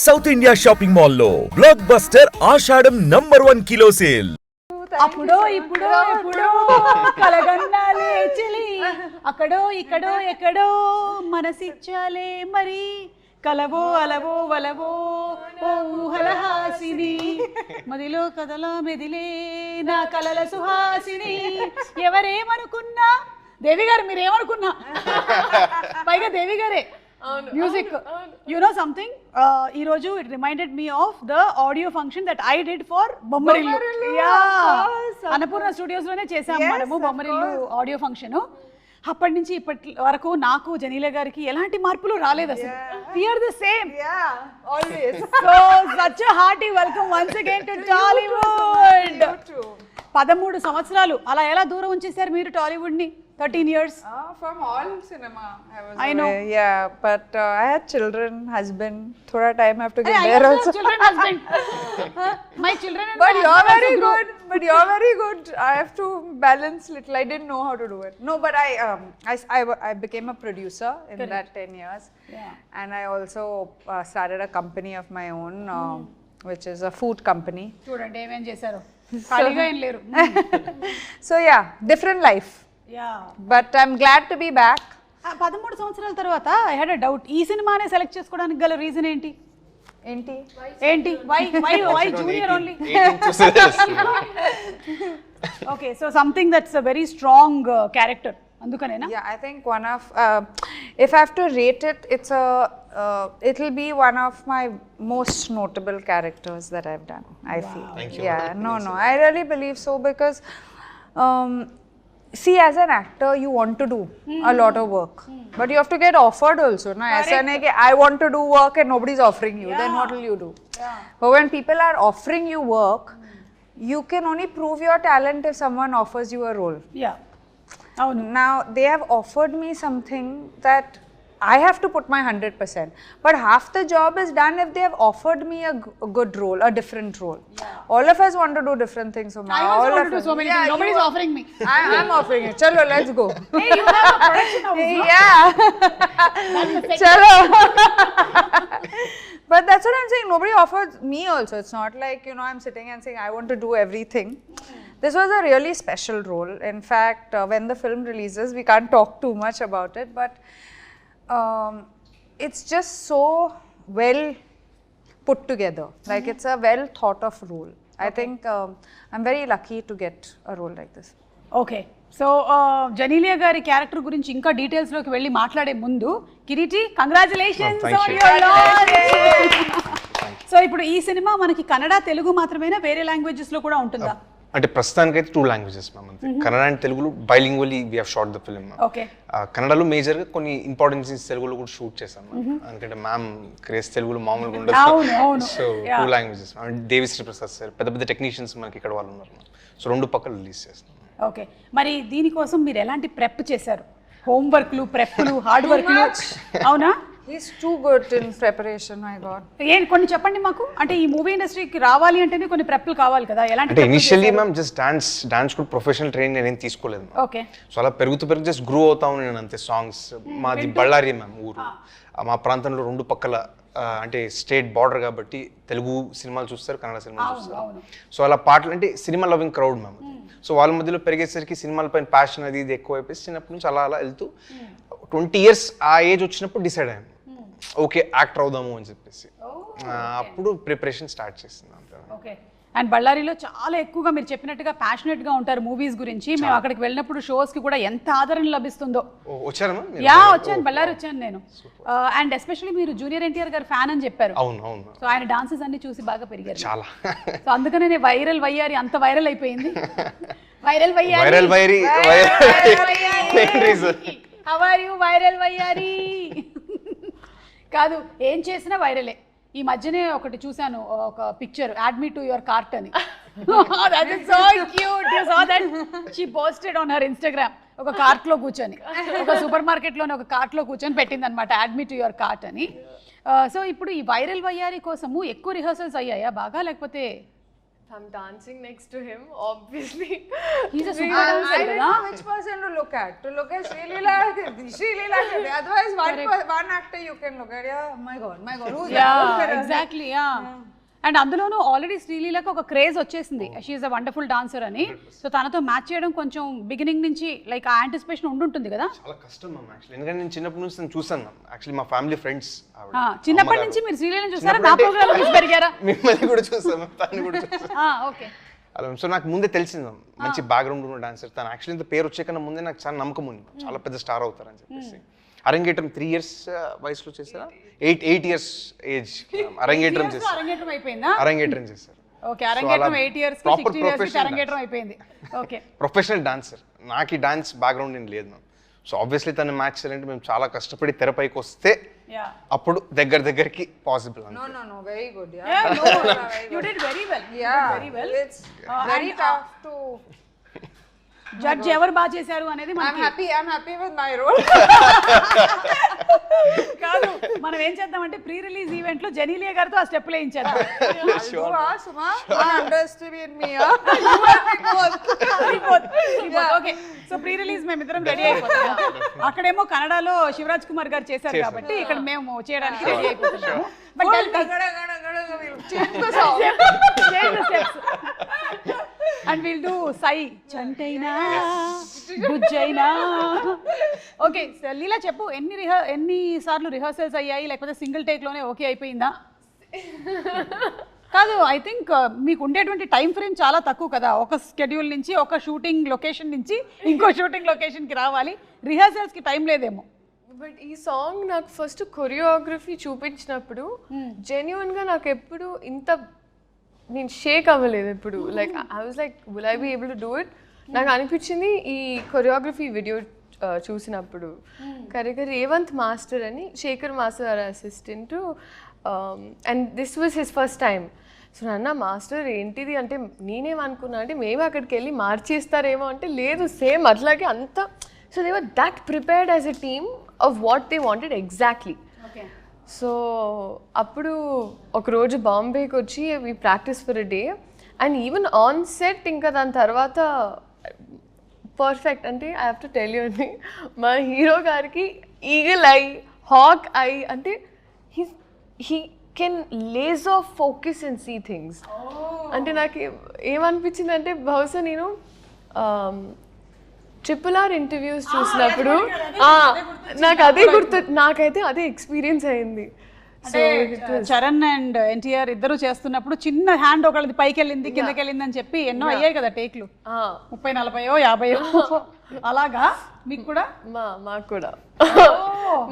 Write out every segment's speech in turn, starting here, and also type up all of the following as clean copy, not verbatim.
South India shopping మాల్లో block buster ఆషాఢం #1 kilo sale. అప్పుడో ఇప్పుడో ఎప్పుడో కలగన్నాలే చెలి, అక్కడో ఇక్కడో ఎక్కడో మనసిచ్చాలే మరి, కలవో అలవో వలవో ఓ ఊహలహాసిని, మదిలో కదలా మెదిలే నా కలల సుహాసిని. ఎవరేమనుకున్నా దేవి గారు, మీరేమనుకున్నా పైగా దేవి గారే మ్యూజిక్. యు నో సంథింగ్, ఈ రోజు it reminded me of the audio function that I did for Bommarillu. Annapurna studios లోనే చేసాము మనము బొమ్మరిల్లు ఆడియో ఫంక్షన్. అప్పటి నుంచి ఇప్పటి వరకు నాకు జనీల గారికి ఎలాంటి మార్పులు రాలేదు అసలు. We are the same. Always. So such a hearty welcome once again to Tollywood. 13 సంవత్సరాలు అలా ఎలా దూరం ఉంచేశారు మీరు టాలీవుడ్ ని? 13 years. From all cinema. I know. Yeah, but I had children, husband. Thoda time I have to get there also. Children, husband. My children and But my you're husband very also good. But you're very good. I have to balance little. I didn't know how to do it. No, but I became a producer in that 10 years. Yeah. And I also started a company of my own, which is a food company. చూడండి ఏమేం చేశారు, ఖాళీగా ఏం లేరు. So yeah, different life. Yeah, But I'm glad to be back. 13 సంవత్సరాల తర్వాత I had a doubt, ఈ సినిమానే సెలెక్ట్ చేసుకోవడానికి గల రీజన్ ఏంటి? ఏంటి why junior only? Okay, so something that's a very strong character, అందుకనేనా? Yeah, I think one of if I have to rate it, it'll be one of my most notable characters that I've done. I feel. Thank you. Yeah, no, I really believe so because see, as an actor, you want to do a lot of work, but you have to get offered also. No, aisa nahi ki I want to do work and nobody's offering you. Then what will you do? Yeah. But when people are offering you work, you can only prove your talent if someone offers you a role. Yeah, అవును. Now they have offered me something that I have to put my 100%, but half the job is done if they have offered me a good role, a different role. All of us want to do different things. So I also want to do so many things. Nobody's offering me. I'm offering it. Chalo, let's go. Hey, you have a production house, no? Yeah. Chalo. But that's what I'm saying. Nobody offered me also. It's not like, I'm sitting and saying I want to do everything. This was a really special role. In fact, when the film releases, we can't talk too much about it, but it's just so well put together. Like it's a well thought of role. I think I'm very lucky to get a role like this. Okay, so Genelia గారి character గురించి ఇంకా details లోకి వెళ్ళి మాట్లాడే ముందు, Kireeti, congratulations thank on you. Your launch. So ఇప్పుడు ఈ cinema మనకి కన్నడ, తెలుగు మాత్రమేనా, వేరే లాంగ్వేజెస్ లో కూడా ఉంటుందా? అంటే ప్రస్తుతానికి అయితే 2 లాంగ్వేజెస్ మ్యామ్, అంతే. కన్నడ అండ్ తెలుగులో bilingually we have shot the film. Okay, కన్నడలో మేజర్గా కొన్ని ఇంపార్టెంట్ సీన్స్ తెలుగులో కూడా షూట్ చేశాం మ్యామ్. ఎందుకంటే మ్యామ్ క్రేజ్ తెలుగులో మామూలుగా అవును, అవును. ఉండదు. So 2 languages. Devi Sri Prasad sir, పెద్ద పెద్ద టెక్నీషియన్స్ మనకి ఇక్కడ వాళ్ళు ఉన్నారు మ్యామ్. సో 2 పక్కలు రిలీజ్ చేస్తాం. ఓకే, మరి దీనికోసం మీరు ఎలాంటి ప్రెప్ చేశారు? హోంవర్క్లు, ప్రెప్లు, హార్డ్ వర్క్లు, అవునా? He's too good in preparation, my God. కొన్ని చెప్పండి మాకు. అంటే ఈ మూవీ ఇండస్ట్రీకి రావాలి అంటేనే కొన్ని ప్రెప్లు కావాలి కదా, ఎలాంటి? అంటే ఇనిషియల్లీ మ్యామ్ జస్ట్ డాన్స్ కూడా ప్రొఫెషనల్ ట్రైనింగ్ నేనేం తీసుకోలేదు మ్యామ్. ఓకే, సో అలా పెరుగుతూ జస్ట్ గ్రో అవుతాను నేను అంతే. సాంగ్స్ మాది బళ్ళారి మ్యామ్ ఊరు. మా ప్రాంతంలో 2 పక్కల అంటే స్టేట్ బార్డర్ కాబట్టి తెలుగు సినిమాలు చూస్తారు, కన్నడ సినిమాలు చూస్తారు. సో అలా పాటలు అంటే cinema loving crowd ma'am. So వాళ్ళ మధ్యలో పెరిగేసరికి సినిమాల పైన ప్యాషన్ అది ఇది ఎక్కువ అయిపోయి చిన్నప్పటి నుంచి అలా వెళ్తూ 20 years ఆ ఏజ్ వచ్చినప్పుడు డిసైడ్ అయ్యాను, ఓకే యాక్టర్ అవుదాము అని చెప్పేసి. అప్పుడు ప్రిపరేషన్ స్టార్ట్ చేస్తున్నాను. ఓకే. అండ్ బళ్ళారిలో చాలా ఎక్కువగా మీరు చెప్పినట్టుగా ప్యాషనెట్గా ఉంటారు మూవీస్ గురించి. మేము అక్కడికి వెళ్ళినప్పుడు షోస్కి కూడా ఎంత ఆదరణ లభిస్తుందో. వచ్చారమ్మా? యా, వచ్చాను, బళ్ళారి వచ్చాను నేను. అండ్ ఎస్పెషల్లీ మీరు జూనియర్ ఎన్టీఆర్ గారు ఫ్యాన్ అని చెప్పారు. అవును. సో ఆయన డాన్సెస్ అన్ని చూసి బాగా పెరిగారు చాలా. సో అందుకనే వైరల్ వయ్యారి అంత వైరల్ అయిపోయింది. వైరల్ వయ్యారి, హౌ ఆర్ యు వైరల్ వయ్యారి? కాదు, ఏం చేసినా వైరలే. ఈ మధ్యనే ఒకటి చూశాను, ఒక picture, add me to your cart అని. That is so cute. You saw that? She posted on her Instagram. ఒక కార్ట్ లో కూర్చొని, ఒక సూపర్ మార్కెట్ లోనే ఒక కార్ట్ లో కూర్చొని పెట్టింది అనమాట, add me to your cart అని. సో ఇప్పుడు ఈ వైరల్ వయ్యారి కోసము ఎక్కువ రిహర్సల్స్ అయ్యాయా బాగా, లేకపోతే I'm dancing next to him, obviously. He's a super I dancer, don't కదా? know which person to look at. To look at Srilila, otherwise one actor you can look at. Yeah, my God, who's that? Yeah, exactly, yeah. And అందులోనూ already శ్రీలీలకు ఒక craze వచ్చేసింది, she is a wonderful dancer అని. So తనతో match చేయడం కొంచెం beginning నుంచి like ఆ anticipation ఉండుంటుంది కదా. చాలా కష్టం మ్యామ్ యాక్చువల్లీ, ఎందుకంటే నేను చిన్నప్పటి నుంచి నేను చూసాను మ్యామ్. యాక్చువల్లీ మా ఫ్యామిలీ ఫ్రెండ్స్ చిన్నప్పటి నుంచి మీరు శ్రీలీలను చూసారా? నా ప్రోగ్రామ్ చూసి పెరిగారా? మిమ్మల్ని కూడా చూసాను, తను కూడా చూసాను. ఓకే. అలా సో నాకు ముందే తెలిసింది మ్యామ్, మంచి బ్యాక్గ్రౌండ్ ఉన్న డాన్సర్ తను. యాక్చువల్లీ ఇంత పేరు వచ్చే కన్నా ముందే నాకు చాలా నమ్మకం ఉంది, చాలా పెద్ద స్టార్ అవుతారని చెప్పేసి. అరంగేట్రం 3 years వయసులో చేశారా? 8 years ఏజ్ అరంగేట్రం చేశారు. అరంగేట్రం అయిపోయిందా? అరంగేట్రం చేశారు. ఓకే, అరంగేట్రం 8 years కి 16 years కి అరంగేట్రం అయిపోయింది. Okay, professional dancer. నాకు ఈ డాన్స్ బ్యాక్గ్రౌండ్ ఏం లేదు మ్యామ్. సో ఆబ్వియస్లీ తను మ్యాచ్ చేయాలంటే మేము చాలా కష్టపడి తెరపైకి వస్తే అప్పుడు దగ్గరికి possible. No, very good. Yeah, yeah, no, you did very well. Yeah, very well. It's very tough to judge ఎవరు బాగా చేశారు అనేది I'm happy with my role. కాదు, మనం ఏం చేద్దామంటే ప్రీ రిలీజ్ ఈవెంట్ లో జెనీలియా గారితో ఆ స్టెప్ వేయించేద్దాం. Suma, underestimate me. Okay, so pre release మేము ఇద్దరం రెడీ అయిపోతాం. అక్కడేమో కన్నడలో శివరాజ్ కుమార్ గారు చేశారు కాబట్టి ఇక్కడ మేము చేయడానికి రెడీ అయిపోతున్నాము. But Change the song. And will do సై చంటైనా బుజ్జైనా. ఓకే, లీలా చెప్పు, ఎన్ని సార్లు రిహర్సల్స్ అయ్యాయి, లేకపోతే సింగిల్ టేక్ లోనే ఓకే అయిపోయిందా? కాదు, ఐ థింక్ మీకు ఉండేటువంటి టైం ఫ్రేమ్ చాలా తక్కువ కదా. ఒక స్కెడ్యూల్ నుంచి ఒక షూటింగ్ లొకేషన్ నుంచి ఇంకో షూటింగ్ లొకేషన్కి రావాలి, రిహర్సల్స్కి టైం లేదేమో. బట్ ఈ సాంగ్ నాకు ఫస్ట్ కొరియోగ్రఫీ చూపించినప్పుడు జెన్యున్గా నాకు ఎప్పుడు ఇంత నేను షేక్ అవ్వలేదు ఎప్పుడు. Like I was like will I be able to do it. నాకు అనిపించింది ఈ కొరియోగ్రఫీ వీడియో చూసినప్పుడు కరెక్ట్గా రేవంత్ మాస్టర్ అని, Shekhar master assistant, and this was his first time. So నన్న మాస్టర్ ఏంటిది అంటే నేనేమనుకున్నా అంటే మేము అక్కడికి వెళ్ళి మార్చేస్తారేమో అంటే లేదు, సేమ్ అట్లాగే అంత. So they were that prepared as a team of what they wanted exactly. So అప్పుడు ఒకరోజు బాంబేకి వచ్చి we practice for a day and even on set ఇంకా దాని తర్వాత పర్ఫెక్ట్. అంటే I have to tell you అండి, మా హీరో గారికి ఈగల్ ఐ, హాక్ ఐ, అంటే he can lays of focus and see things. అంటే నాకు ఏమనిపించింది అంటే బహుశా నేను RRR ఇంటర్వ్యూస్ చూసినప్పుడు నాకు అదే గుర్తు, నాకైతే అదే ఎక్స్పీరియన్స్ అయింది. చరణ్ అండ్ ఎన్టీఆర్ ఇద్దరు చేస్తున్నప్పుడు చిన్న హ్యాండ్ ఒకళ్ళది పైకి వెళ్ళింది కిందకి వెళ్ళింది అని చెప్పి ఎన్నో అయ్యాయి కదా టేక్లు, 30, 40, 50 అలాగా. మీకు కూడా? మాకు కూడా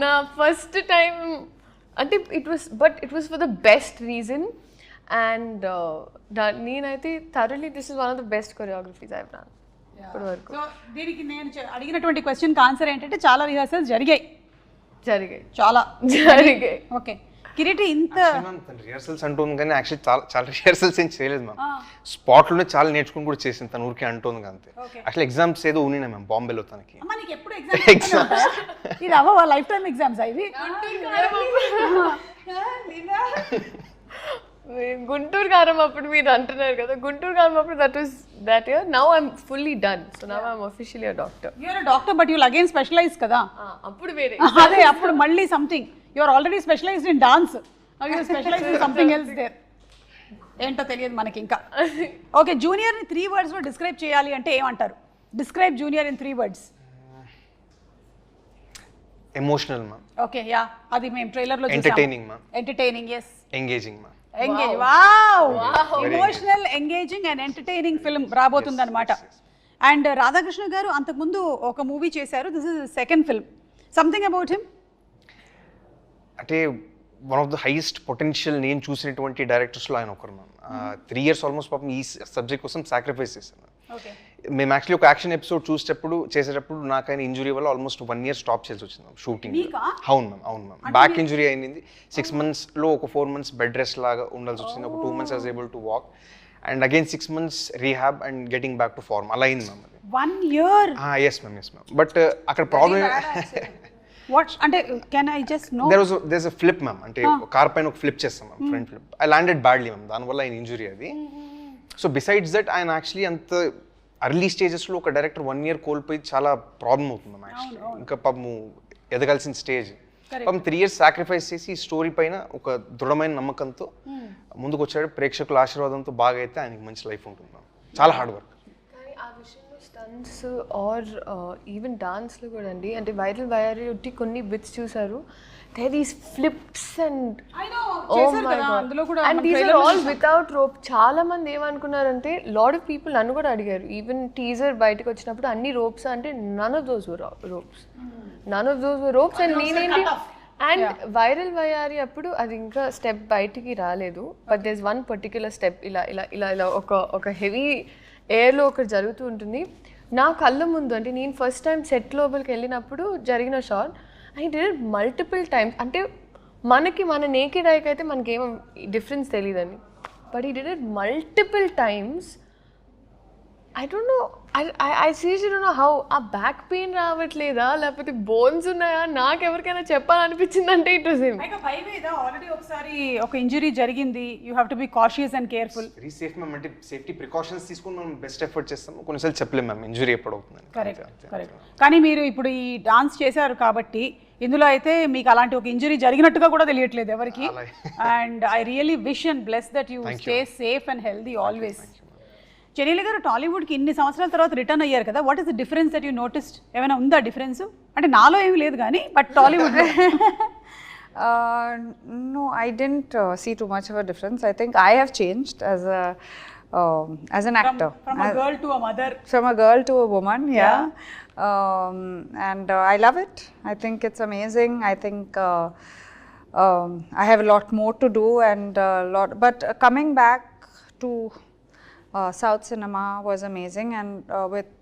నా ఫస్ట్ టైం అంటే it was for the best reason. And నేనైతే thoroughly this is one of the best choreographies I have done ఇప్పటి వరకు. సో దీనికి నేను అడిగినటువంటి క్వశ్చన్కి ఆన్సర్ ఏంటంటే చాలా రిహర్సల్స్ జరిగాయి. చాలా జరిగాయి. ఓకే, కిరీటి ఇంత రిహర్సల్స్ అంటుంది కానీ యాక్చువల్లీ చాలా రిహర్సల్స్ ఏం చేయలేదు మ్యామ్. స్పాట్లోనే చాలా నేర్చుకుని కూడా చేసింది తను, ఊరికే అంటుంది అంతే. యాక్చువల్లీ ఎగ్జామ్స్ ఏదో ఉన్నాయి మ్యామ్ బాంబేలో తనకి. ఎప్పుడు ఎగ్జామ్స్? ఇది అవ్వ లైఫ్ టైమ్ ఎగ్జామ్స్ ఇవి? గుంటూరు కారం అప్పుడు మీరు అంటున్నారు కదా, గుంటూరు కారం అప్పుడు that year. Now I'm fully done, so now I'm officially a doctor. You're a doctor but you'll again specialize kada. అప్పుడు వేరే అదే అప్పుడు మళ్ళీ something. You're already specialized in dance, now you're specialized in something else there. ఏంటో తెలియదు మనకి ఇంకా. Okay, junior ని 3 words లో డిస్క్రైబ్ చేయాలి అంటే ఏమంటారు? Describe junior in 3 words. Emotional ma'am. Okay, yeah, అది మేము ట్రైలర్ లో చూసాము. Entertaining ma'am. Entertaining, yes. Engaging ma'am. Engage, wow, emotional, engaging and entertaining film రాబోతుంది అనమాట. అండ్ రాధాకృష్ణ గారు అంతకుముందు ఒక మూవీ చేశారు, this is second film. Something about him అంటే one of the highest potential నేను చూసినటువంటి డైరెక్టర్స్లో ఆయన ఒకరు మ్యామ్. 3 years ఆల్మోస్ట్ పాపం ఈ సబ్జెక్ట్ కోసం సాక్రిఫైస్ చేశాను. మేము యాక్చువల్లీ ఒక యాక్షన్ ఎపిసోడ్ చేసేటప్పుడు నాకు ఆయన ఇంజురీ వల్ల ఆల్మోస్ట్ 1 year స్టాప్ చేయాల్సి వచ్చింది షూటింగ్. అవును మ్యామ్, బ్యాక్ ఇంజురీ అయింది. 6 monthsలో ఒక 4 months బెడ్ రెస్ట్ లాగా ఉండాల్సి వచ్చింది. ఒక 2 months I was able to walk and again 6 months rehab and getting back to form. అలా అయింది ma'am. 1 year? Yes ma'am. But అక్కడ ప్రాబ్లమ్ వాట్ అంటే can I just no there's a flip ma'am. అంటే car పైన ఒక flip చేస్తాం ma'am, front flip. I landed badly ma'am, దానివల్ల ఆయన ఇంజురీ అది. సో బిసైడ్స్ దట్ ఆయన యాక్చువల్లీ అంత అర్లీ స్టేజెస్లో ఒక డైరెక్టర్ 1 year కోల్పోయి చాలా ప్రాబ్లం అవుతుంది మ్యామ్ యాక్చువల్లీ. ఇంకా పాపము ఎదగాల్సిన స్టేజ్ పాపం 3 years సాక్రిఫైస్ చేసి ఈ స్టోరీ పైన ఒక దృఢమైన నమ్మకంతో ముందుకు వచ్చాడు. ప్రేక్షకుల ఆశీర్వాదంతో బాగా అయితే ఆయనకి మంచి లైఫ్ ఉంటుంది మ్యామ్. చాలా హార్డ్ వర్క్. కానీ ఆ విషయంలో స్టంట్స్ ఆర్ ఈవెన్ డాన్స్లో కూడా అండి, అంటే వైరల్ వైరల్ ఉట్టి కొన్ని బిట్స్ చూసారు, they these flips and and these are all without rope. చాలా మంది ఏమనుకున్నారంటే, లాట్ ఆఫ్ పీపుల్ నన్ను కూడా అడిగారు, ఈవెన్ టీజర్ బయటకు వచ్చినప్పుడు అన్ని రోప్స్ అంటే none of those ropes, none of those ropes. And నేనేంటి, అండ్ వైరల్ వయారి అప్పుడు అది ఇంకా స్టెప్ బయటికి రాలేదు, but this one particular step ఇలా ఇలా ఇలా ఇలా ఒక హెవీ ఎయిర్లో ఒకటి జరుగుతూ ఉంటుంది నా కళ్ళ ముందు. అంటే నేను ఫస్ట్ టైం సెట్ లోపలికి వెళ్ళినప్పుడు జరిగిన shot, I did multiple times. అంటే మన నేకెడ్ ఐకి అయితే మనకేం డిఫరెన్స్ తెలియదండి, బట్ ఈ did it multiple times. I don't know, I seriously don't know how. ఆ బ్యాక్ పెయిన్ రావట్లేదా, లేకపోతే బోన్స్ ఉన్నాయా, నాకు ఎవరికైనా చెప్పాలనిపించింది అంటే ఇట్ వాస్ హిమ్. ఆల్రెడీ ఒకసారి ఒక ఇంజరీ జరిగింది, you have to be cautious and careful. Very safe ma'am. అంటే సేఫ్టీ ప్రికాషన్స్ తీసుకుని మనం బెస్ట్ ఎఫర్ట్ చేస్తాం. కొన్నిసార్లు చెప్పలేము మ్యామ్ ఇంజరీ ఎప్పుడు అవుతుందని. కరెక్ట్. కానీ మీరు ఇప్పుడు ఈ డాన్స్ చేశారు కాబట్టి ఇందులో అయితే మీకు అలాంటి ఒక ఇంజరీ జరిగినట్టుగా కూడా తెలియట్లేదు ఎవరికి. And I really wish and bless that you stay safe and healthy always. Genelia garu టాలీవుడ్కి ఇన్ని సంవత్సరాల తర్వాత రిటర్న్ అయ్యారు కదా, what is the difference that you noticed? ఏమైనా ఉందా డిఫరెన్స్? అంటే నాలో ఏమి లేదు కానీ, but Tollywood. No, I didn't see too much of a difference. I think I have changed as an actor. From a girl to a mother. From a girl to a woman, yeah. And I love it. I think it's amazing. I think I have a lot more to do and but coming back to South cinema was amazing, and with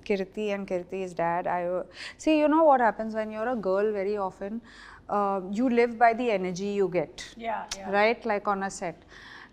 Kirti and Kirti's dad, see, you know what happens when you're a girl very often, you live by the energy you get, right? Like on a set.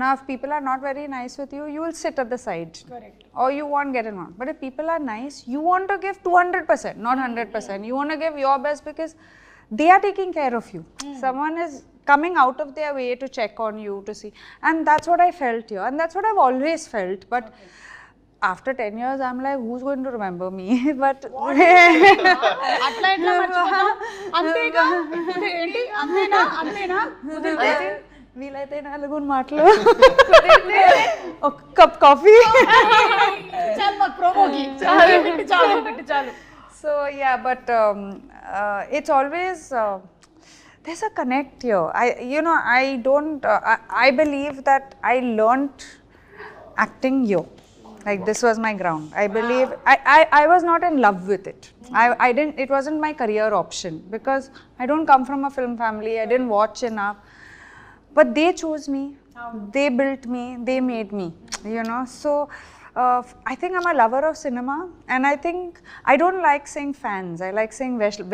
Now, if people are not very nice with you, you will sit at the side. Correct. Or you won't get involved. But if people are nice, you want to give 200%, not 100%. You want to give your best because they are taking care of you. Someone is coming out of their way to check on you, to see. And that's what I felt here. And that's what I've always felt. But after 10 years, I'm like, who's going to remember me? But అట్లా ఎట్లా మర్చిపోతాం? అంతేగా, ఏంటి అంతేనా వీలైతే 4 మాటలు, ఒక cup coffee. చాలు మాకు ప్రోమోకి, చాలు. So yeah, but it's always there's a connect here. I believe that I learnt acting here. Like this was my ground. I believe I was not in love with it. I didn't. It wasn't my career option because I don't come from a film family. I didn't watch enough. But they chose me, they built me, they made me, you know. So I think I'm a lover of cinema, and I think I don't like saying fans, I like saying well-wishers.